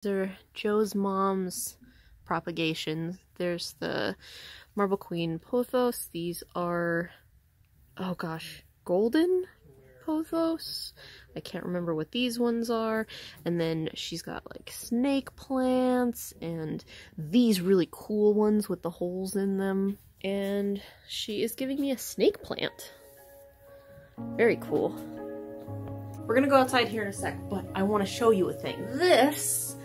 These are Joe's mom's propagations. There's the Marble Queen Pothos. These are, oh gosh, Golden Pothos. I can't remember what these ones are. And then she's got like snake plants and these really cool ones with the holes in them. And she is giving me a snake plant. Very cool. We're gonna go outside here in a sec, but I want to show you a thing. This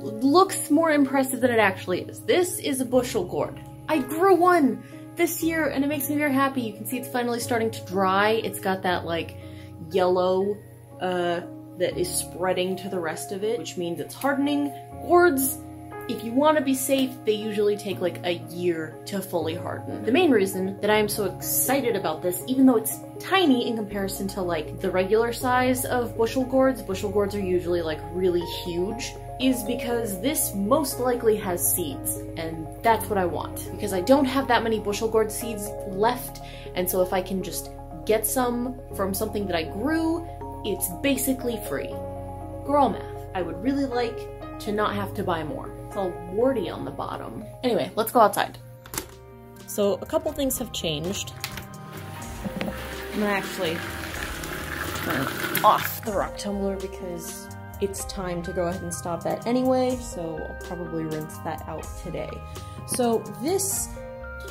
looks more impressive than it actually is. This is a bushel gourd. I grew one this year and it makes me very happy. You can see it's finally starting to dry. It's got that like yellow that is spreading to the rest of it, which means it's hardening. Gourds, if you want to be safe, they usually take like a year to fully harden. The main reason that I am so excited about this, even though it's tiny in comparison to like the regular size of bushel gourds are usually like really huge, is because this most likely has seeds, and that's what I want. Because I don't have that many bushel gourd seeds left, and so if I can just get some from something that I grew, it's basically free. Girl math. I would really like to not have to buy more. It's all warty on the bottom. Anyway, let's go outside. So a couple things have changed. I'm gonna actually turn off the rock tumbler because it's time to go ahead and stop that anyway, so I'll probably rinse that out today. So this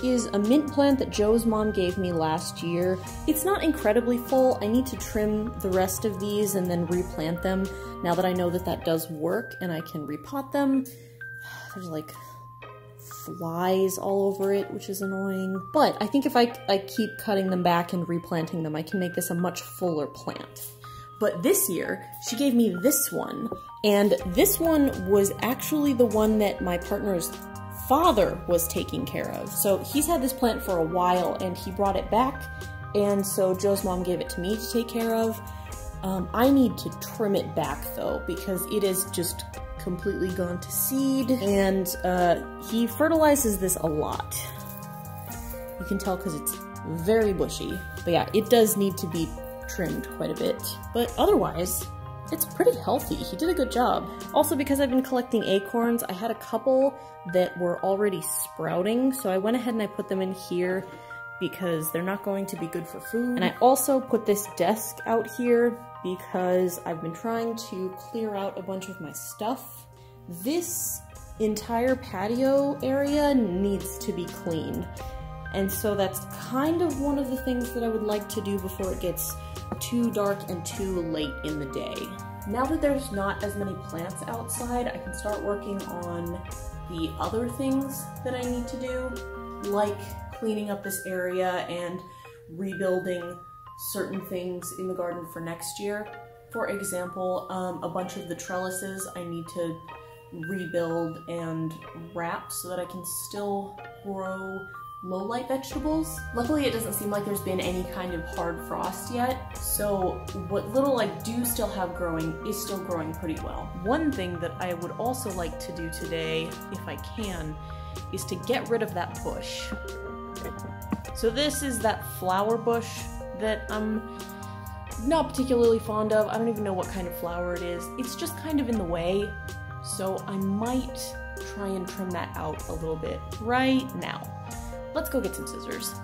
is a mint plant that Joe's mom gave me last year. It's not incredibly full. I need to trim the rest of these and then replant them now that I know that that does work and I can repot them. There's like flies all over it, which is annoying. But I think if I keep cutting them back and replanting them, I can make this a much fuller plant. But this year, she gave me this one, and this one was actually the one that my partner's father was taking care of. So he's had this plant for a while, and he brought it back, and so Joe's mom gave it to me to take care of. I need to trim it back though, because it is just completely gone to seed, and he fertilizes this a lot. You can tell because it's very bushy. But yeah, it does need to be trimmed quite a bit, but otherwise it's pretty healthy. He did a good job. Also, because I've been collecting acorns, I had a couple that were already sprouting, so I went ahead and I put them in here because they're not going to be good for food. And I also put this desk out here because I've been trying to clear out a bunch of my stuff. This entire patio area needs to be cleaned, and so that's kind of one of the things that I would like to do before it gets too dark and too late in the day. Now that there's not as many plants outside, I can start working on the other things that I need to do, like cleaning up this area and rebuilding certain things in the garden for next year. For example, a bunch of the trellises I need to rebuild and wrap so that I can still grow low-light vegetables. Luckily, it doesn't seem like there's been any kind of hard frost yet, so what little I do still have growing is still growing pretty well. One thing that I would also like to do today, if I can, is to get rid of that bush. So this is that flower bush that I'm not particularly fond of. I don't even know what kind of flower it is. It's just kind of in the way, so I might try and trim that out a little bit right now. Let's go get some scissors.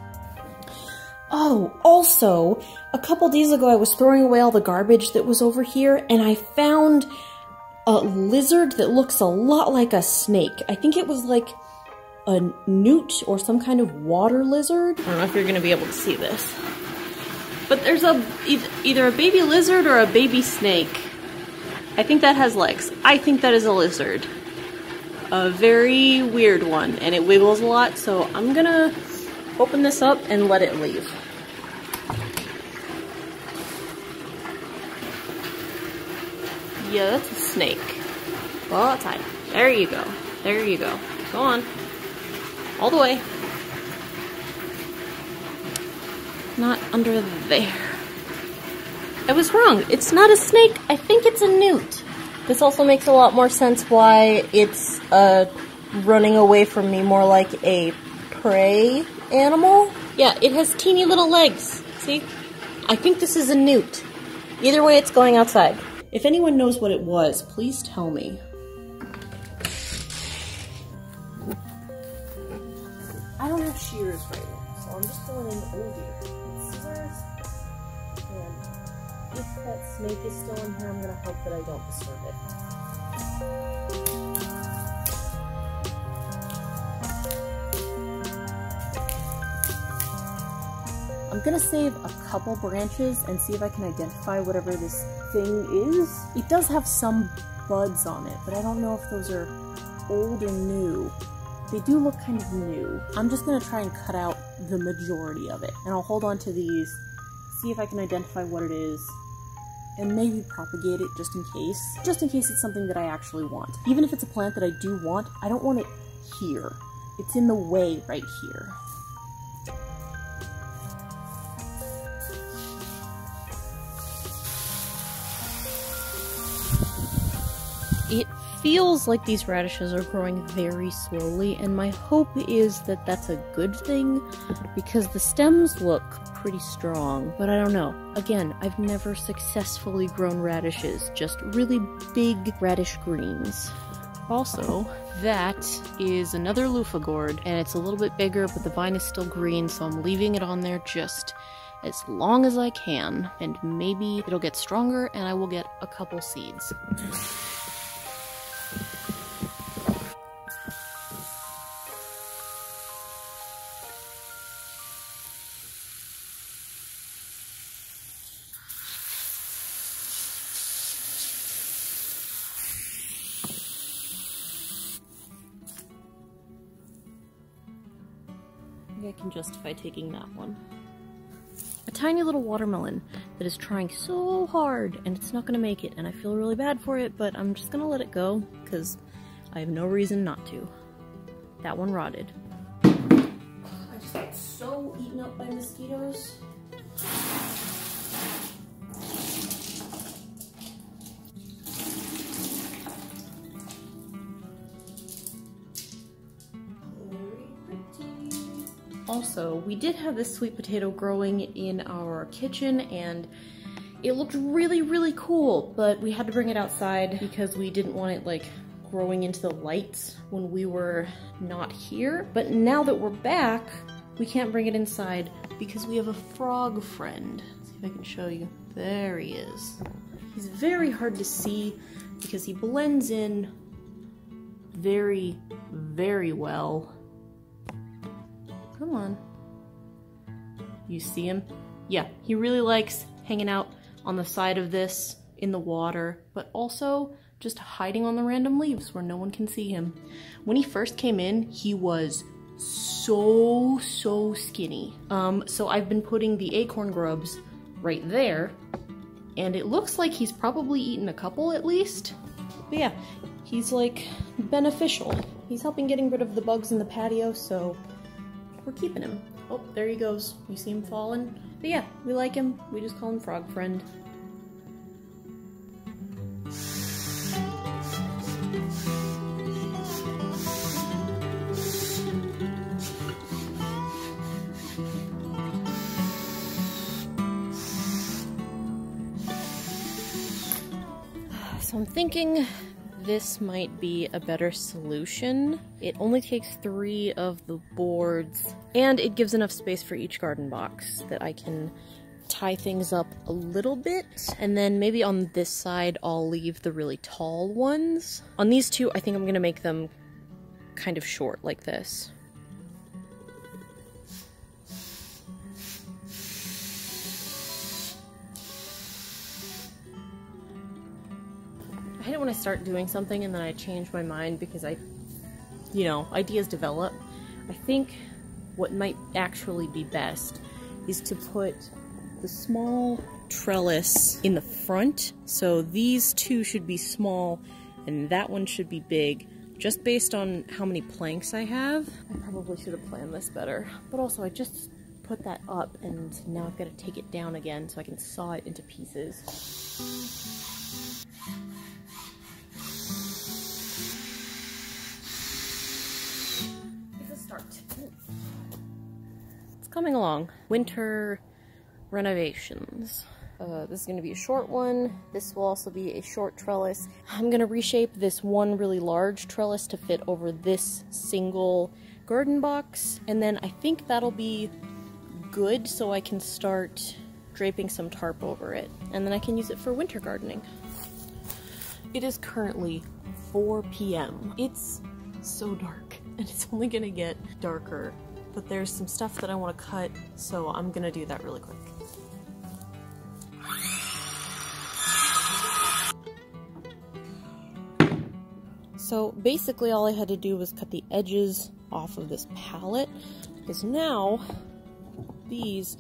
Oh, also, a couple days ago I was throwing away all the garbage that was over here, and I found a lizard that looks a lot like a snake. I think it was like a newt or some kind of water lizard. I don't know if you're gonna be able to see this. But there's either a baby lizard or a baby snake. I think that has legs. I think that is a lizard. A very weird one, and it wiggles a lot, so I'm gonna open this up and let it leave. Yeah, that's a snake. Well, outside. There you go. There you go. Go on. All the way. Not under there. I was wrong. It's not a snake. I think it's a newt. This also makes a lot more sense why it's running away from me, more like a prey animal. Yeah, it has teeny little legs. See? I think this is a newt. Either way, it's going outside. If anyone knows what it was, please tell me. shears right now, so I'm just going in, oh dear, scissors, and if that snake is still in here, I'm gonna hope that I don't disturb it. I'm gonna save a couple branches and see if I can identify whatever this thing is. It does have some buds on it, but I don't know if those are old or new. They do look kind of new. I'm just gonna try and cut out the majority of it, and I'll hold on to these, see if I can identify what it is, and maybe propagate it just in case it's something that I actually want. Even if it's a plant that I do want, I don't want it here. It's in the way right here. It feels like these radishes are growing very slowly, and my hope is that that's a good thing, because the stems look pretty strong, but I don't know. Again, I've never successfully grown radishes, just really big radish greens. Also, that is another loofah gourd, and it's a little bit bigger, but the vine is still green, so I'm leaving it on there just as long as I can, and maybe it'll get stronger and I will get a couple seeds. I can justify taking that one. A tiny little watermelon that is trying so hard and it's not gonna make it, and I feel really bad for it, but I'm just gonna let it go because I have no reason not to. That one rotted. I just got so eaten up by mosquitoes. Also, we did have this sweet potato growing in our kitchen and it looked really, really cool, but we had to bring it outside because we didn't want it like growing into the lights when we were not here. But now that we're back, we can't bring it inside because we have a frog friend. Let's see if I can show you. There he is. He's very hard to see because he blends in very, very well. Come on. You see him? Yeah, he really likes hanging out on the side of this in the water, but also just hiding on the random leaves where no one can see him. When he first came in, he was so skinny. So I've been putting the acorn grubs right there, and it looks like he's probably eaten a couple at least. But yeah, he's like beneficial. He's helping getting rid of the bugs in the patio, so we're keeping him. Oh, there he goes. You see him falling? But yeah, we like him. We just call him Frog Friend. So I'm thinking this might be a better solution. It only takes 3 of the boards, and it gives enough space for each garden box that I can tie things up a little bit, and then maybe on this side I'll leave the really tall ones. On these two, I think I'm gonna make them kind of short like this. I hate it when I start doing something and then I change my mind because ideas develop. I think what might actually be best is to put the small trellis in the front. So these two should be small and that one should be big, just based on how many planks I have. I probably should have planned this better. But also I just put that up and now I've got to take it down again so I can saw it into pieces. Coming along. Winter renovations. This is going to be a short one. This will also be a short trellis. I'm going to reshape this one really large trellis to fit over this single garden box, and then I think that'll be good so I can start draping some tarp over it, and then I can use it for winter gardening. It is currently 4 p.m. It's so dark, and it's only gonna get darker, but there's some stuff that I want to cut, so I'm gonna do that really quick. So basically all I had to do was cut the edges off of this palette, because now these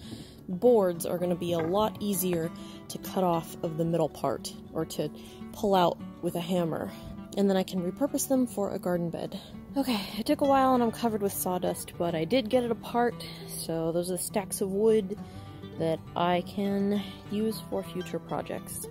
boards are going to be a lot easier to cut off of the middle part, or to pull out with a hammer, and then I can repurpose them for a garden bed. Okay, it took a while and I'm covered with sawdust, but I did get it apart, so those are the stacks of wood that I can use for future projects.